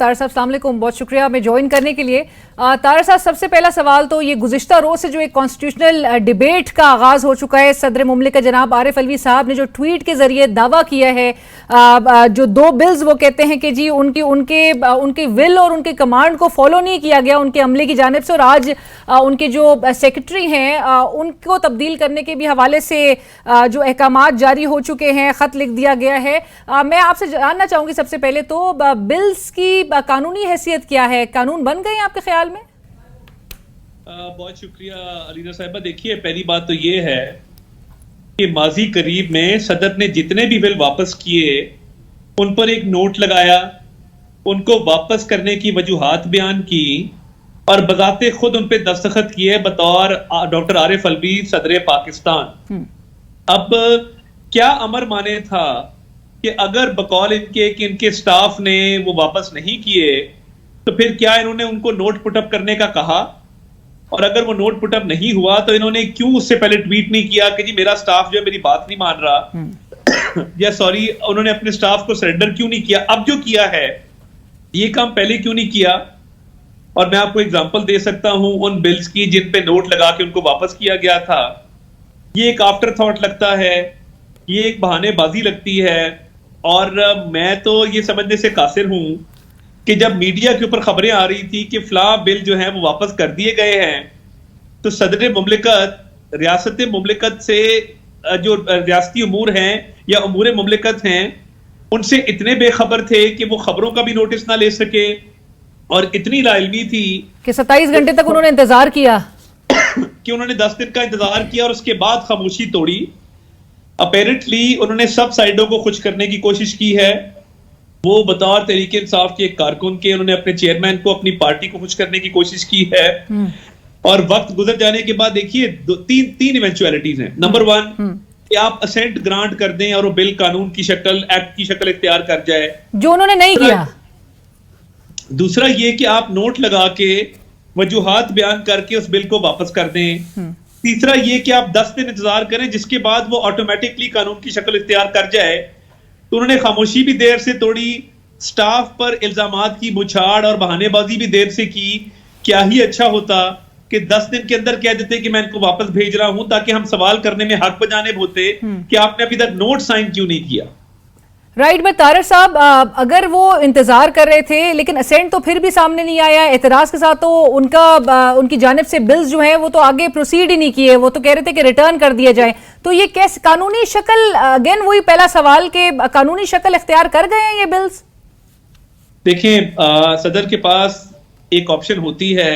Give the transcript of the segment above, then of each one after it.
तारक साहब अस्सलाम वालेकुम, बहुत शुक्रिया हमें ज्वाइन करने के लिए। तारक साहब, सबसे पहला सवाल तो ये गुज़िश्ता रोज से जो एक कॉन्स्टिट्यूशनल डिबेट का आगाज हो चुका है, सदर मुमलिकत जनाब आरिफ अलवी साहब ने जो ट्वीट के जरिए दावा किया है, जो दो बिल्स वो कहते हैं कि जी उनके विल और उनके कमांड को फॉलो नहीं किया गया उनके अमले की जानिब से, और आज उनके जो सेक्रेटरी हैं उनको तब्दील करने के भी हवाले से जो अहकामात जारी हो चुके हैं, खत लिख दिया गया है। मैं आपसे जानना चाहूंगी सबसे पहले तो बिल्स की कानूनी हैसियत क्या है, कानून बन गए आपके ख्याल में? बहुत शुक्रिया अलीना साहिबा। देखिए, पहली बात तो ये है कि माजी करीब में सदर ने जितने भी बिल वापस किए उन पर एक नोट लगाया, उनको वापस करने की वजूहात बयान की और बजाते खुद उन पे दस्तखत किए बतौर डॉक्टर आरिफ अलवी सदर पाकिस्तान। अब क्या अमर माने था कि अगर बकौल इनके कि इनके स्टाफ ने वो वापस नहीं किए तो फिर क्या इन्होंने उनको नोट पुटअप करने का कहा? और अगर वो नोट पुटअप नहीं हुआ तो इन्होंने क्यों उससे पहले ट्वीट नहीं किया कि जी मेरा स्टाफ जो है मेरी बात नहीं मान रहा या सॉरी, उन्होंने अपने स्टाफ को सरेंडर क्यों नहीं किया? अब जो किया है ये काम पहले क्यों नहीं किया? और मैं आपको एग्जांपल दे सकता हूं उन बिल्स की जिन पे नोट लगा के उनको वापस किया गया था। ये एक आफ्टर थॉट लगता है, ये एक बहानेबाजी लगती है। और मैं तो ये समझने से कासिर हूं कि जब मीडिया के ऊपर खबरें आ रही थी कि फला बिल जो है वो वापस कर दिए गए हैं, तो सदर मुमलिकत रियासत मुमलिकत से जो रियासती उमूर हैं या उमूर मुमलिकत हैं उनसे इतने बेखबर थे कि वो खबरों का भी नोटिस ना ले सके, और इतनी लाइलमी थी कि 27 घंटे तक उन्होंने इंतजार किया कि उन्होंने 10 दिन का इंतजार किया और उसके बाद खामोशी तोड़ी। अपेरेंटली उन्होंने सब साइडों को खुश करने की कोशिश की है। वो बतौर तहरीक इंसाफ के एक कारकुन के उन्होंने अपने चेयरमैन को, अपनी पार्टी को खुश करने की कोशिश की है। और वक्त गुजर जाने के बाद देखिए तीन इवेंचुअलिटीज हैं। नंबर 1 कि आप असेंट ग्रांट कर दें और वो बिल कानून की शक्ल, एक्ट की शक्ल इख्तियार कर जाए, जो उन्होंने नहीं किया। दूसरा ये कि आप नोट लगा के वजूहात बयान करके उस बिल को वापस कर दें। तीसरा ये कि आप 10 दिन इंतजार करें जिसके बाद वो ऑटोमेटिकली कानून की शक्ल इख्तियार कर जाए। तो उन्होंने खामोशी भी देर से तोड़ी, स्टाफ पर इल्जामात की बुछाड़ और बहानेबाजी भी देर से की। क्या ही अच्छा होता कि 10 दिन के अंदर कह देते कि मैं इनको वापस भेज रहा हूं, ताकि हम सवाल करने में हक बजाने होते कि आपने अभी तक नोट साइन क्यों नहीं किया। राइट, बट तारक साहब, अगर वो इंतजार कर रहे थे लेकिन असेंट तो फिर भी सामने नहीं आया, एतराज के साथ तो उनकी जानिब से बिल्स जो है वो तो आगे प्रोसीड ही नहीं किए, वो तो कह रहे थे कि रिटर्न कर दिया जाए। तो ये कैसे कानूनी शक्ल, अगेन वही पहला सवाल के कानूनी शक्ल इख्तियार कर गए हैं ये बिल्स? देखिए, सदर के पास एक ऑप्शन होती है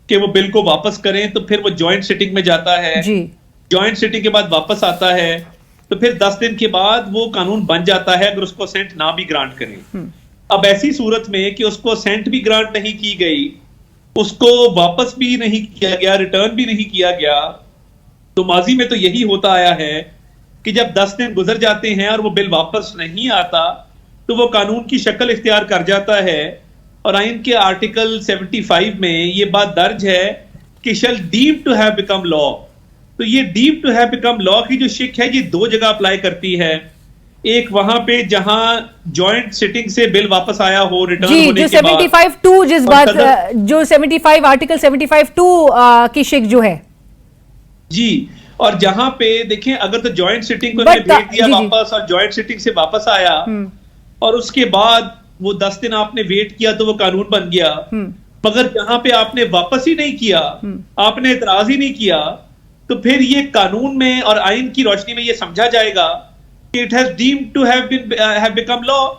कि वो बिल को वापस करें, तो फिर वो ज्वाइंट सिटिंग में जाता है जी। ज्वाइंट सिटिंग के बाद वापस आता है तो फिर 10 दिन के बाद वो कानून बन जाता है अगर उसको असेंट ना भी ग्रांट करें। अब ऐसी सूरत में कि उसको असेंट भी ग्रांट नहीं की गई, उसको वापस भी नहीं किया गया, रिटर्न भी नहीं किया गया, तो माजी में तो यही होता आया है कि जब 10 दिन गुजर जाते हैं और वो बिल वापस नहीं आता तो वो कानून की शक्ल इख्तियार कर जाता है। और आइन के आर्टिकल 75 में ये बात दर्ज है कि shall deem to have become law. तो ये deem to have become law की जो शिक है ये 2 जगह अप्लाई करती है। एक वहां पे जहां जॉइंट सिटिंग से बिल वापस आया हो रिटर्न होने के बाद, 75(2) जिस बात जो 75 आर्टिकल 75(2) की शिक जो है जी। और जहां पे देखें, अगर तो जॉइंट सिटिंग को भेज दिया वापस और जॉइंट सिटिंग से वापस आया और उसके बाद वो 10 दिन आपने वेट किया तो वो कानून बन गया। मगर जहां पे आपने वापस ही नहीं किया, आपने एतराज ही नहीं किया, तो फिर ये कानून में और आइन की रोशनी में ये समझा जाएगा कि it has deemed to have become law.